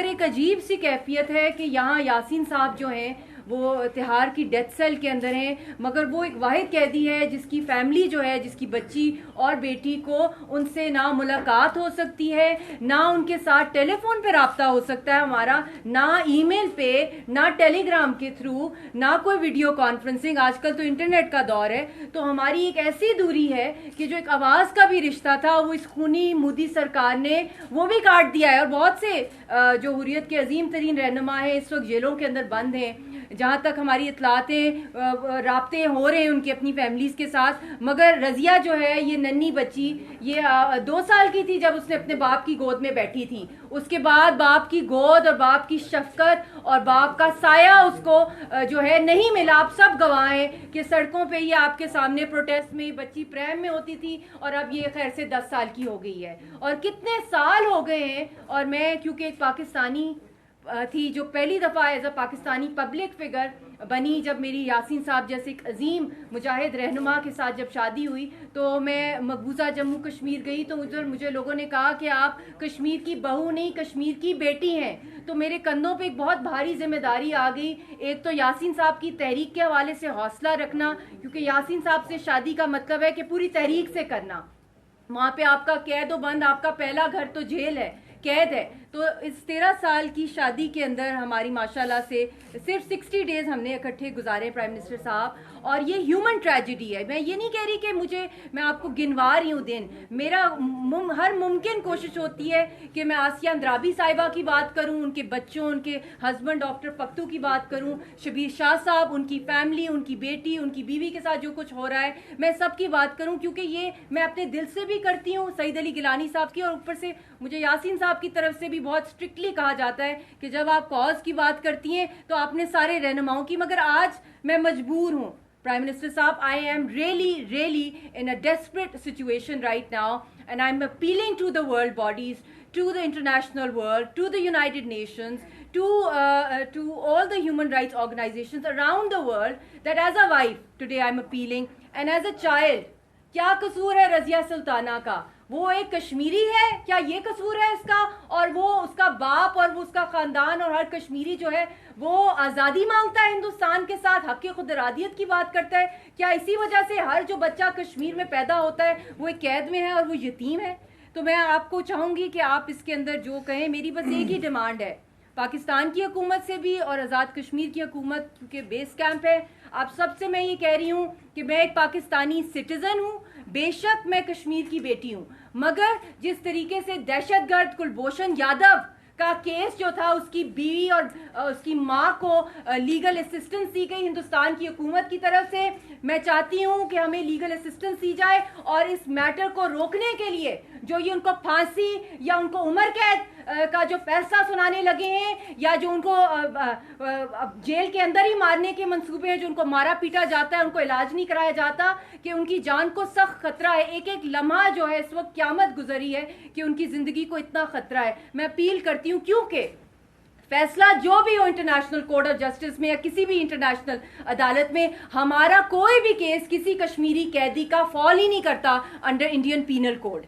मगर एक अजीब सी कैफियत है कि यहाँ यासीन साहब जो हैं वो तिहाड़ की डेथ सेल के अंदर हैं, मगर वो एक वाहिद कैदी है जिसकी फैमिली जो है, जिसकी बच्ची और बेटी को उनसे ना मुलाकात हो सकती है, ना उनके साथ टेलीफोन पे रब्ता हो सकता है हमारा, ना ईमेल पे, ना टेलीग्राम के थ्रू, ना कोई वीडियो कॉन्फ्रेंसिंग। आजकल तो इंटरनेट का दौर है, तो हमारी एक ऐसी दूरी है कि जो एक आवाज़ का भी रिश्ता था वो इस खूनी मोदी सरकार ने वो भी काट दिया है। और बहुत से जो हुर्रियत के अजीम तरीन रहनुमा है इस वक्त जेलों के अंदर बंद हैं। जहाँ तक हमारी इतलातें राब्ते हो रहे हैं उनकी अपनी फैमिलीज़ के साथ, मगर रज़िया जो है ये नन्ही बच्ची, ये 2 साल की थी जब उसने अपने बाप की गोद में बैठी थी। उसके बाद बाप की गोद और बाप की शफकत और बाप का साया उसको जो है नहीं मिला। आप सब गवाह हैं कि सड़कों पे ये आपके सामने प्रोटेस्ट में बच्ची प्रेम में होती थी और अब ये खैर से 10 साल की हो गई है। और कितने साल हो गए हैं। और मैं क्योंकि एक पाकिस्तानी थी जो पहली दफ़ा as a Pakistani public figure बनी, जब मेरी यासीन साहब जैसे एक अजीम मुजाहिद रहनुमा के साथ जब शादी हुई, तो मैं मकबूजा जम्मू कश्मीर गई तो उधर मुझे लोगों ने कहा कि आप कश्मीर की बहू नहीं, कश्मीर की बेटी हैं। तो मेरे कंधों पे एक बहुत भारी जिम्मेदारी आ गई। एक तो यासीन साहब की तहरीक के हवाले से हौसला रखना, क्योंकि यासीन साहब से शादी का मतलब है कि पूरी तहरीक से करना। वहाँ पे आपका कैद व बंद, आपका पहला घर तो जेल है, कैद है। तो इस 13 साल की शादी के अंदर हमारी माशाल्लाह से सिर्फ 60 डेज हमने इकट्ठे गुजारे प्राइम मिनिस्टर साहब। और ये ह्यूमन ट्रेजिडी है। मैं ये नहीं कह रही कि मैं आपको गिनवा रही हूँ दिन। मेरा हर मुमकिन कोशिश होती है कि मैं आसिया अंद्राबी साहिबा की बात करूँ, उनके बच्चों, उनके हस्बैंड डॉक्टर पख्तू की बात करूँ, शबीर शाह साहब, उनकी फैमिली, उनकी बेटी, उनकी बीवी के साथ जो कुछ हो रहा है, मैं सब की बात करूँ, क्योंकि ये मैं अपने दिल से भी करती हूँ, सईद अली गिलानी साहब की, और ऊपर से मुझे यासीन साहब की तरफ से भी बहुत स्ट्रिक्टली कहा जाता है कि जब आप कॉज की बात करती हैं तो आपने सारे रहनुमाओं की। मगर आज मैं मजबूर हूँ प्राइम मिनिस्टर साहब, I am really in a desperate situation right now, and I am appealing to the world bodies, to the international world, to the United Nations, to all the human rights organizations around the world, that as a wife today I'm appealing, and as a child, क्या कसूर है रज़िया सुल्ताना का? वो एक कश्मीरी है, क्या ये कसूर है इसका? और वो उसका बाप और वो उसका खानदान और हर कश्मीरी जो है वो आज़ादी मांगता है हिंदुस्तान के साथ, हक़ खुद इरादियत की बात करता है। क्या इसी वजह से हर जो बच्चा कश्मीर में पैदा होता है वो एक कैद में है और वो यतीम है? तो मैं आपको चाहूँगी कि आप इसके अंदर जो कहें, मेरी बस एक ही डिमांड है पाकिस्तान की हुकूमत से भी और आज़ाद कश्मीर की हुकूमत, क्योंकि बेस कैंप है, आप सबसे मैं ये कह रही हूँ कि मैं एक पाकिस्तानी सिटीज़न हूँ, बेशक मैं कश्मीर की बेटी हूँ, मगर जिस तरीके से दहशतगर्द कुलभूषण यादव का केस जो था, उसकी बीवी और उसकी माँ को लीगल असिस्टेंस दी गई हिंदुस्तान की हुकूमत की तरफ से, मैं चाहती हूँ कि हमें लीगल असिस्टेंस दी जाए और इस मैटर को रोकने के लिए जो ये उनको फांसी या उनको उम्र कैद का जो फैसला सुनाने लगे हैं, या जो उनको जेल के अंदर ही मारने के मंसूबे हैं, जो उनको मारा पीटा जाता है, उनको इलाज नहीं कराया जाता, कि उनकी जान को सख्त खतरा है। एक एक लम्हा जो है इस वक्त क़यामत गुजरी है कि उनकी ज़िंदगी को इतना खतरा है। मैं अपील करती हूँ, क्योंकि फैसला जो भी हो इंटरनेशनल कोर्ट ऑफ जस्टिस में या किसी भी इंटरनेशनल अदालत में, हमारा कोई भी केस किसी कश्मीरी कैदी का फॉल ही नहीं करता अंडर इंडियन पीनल कोड।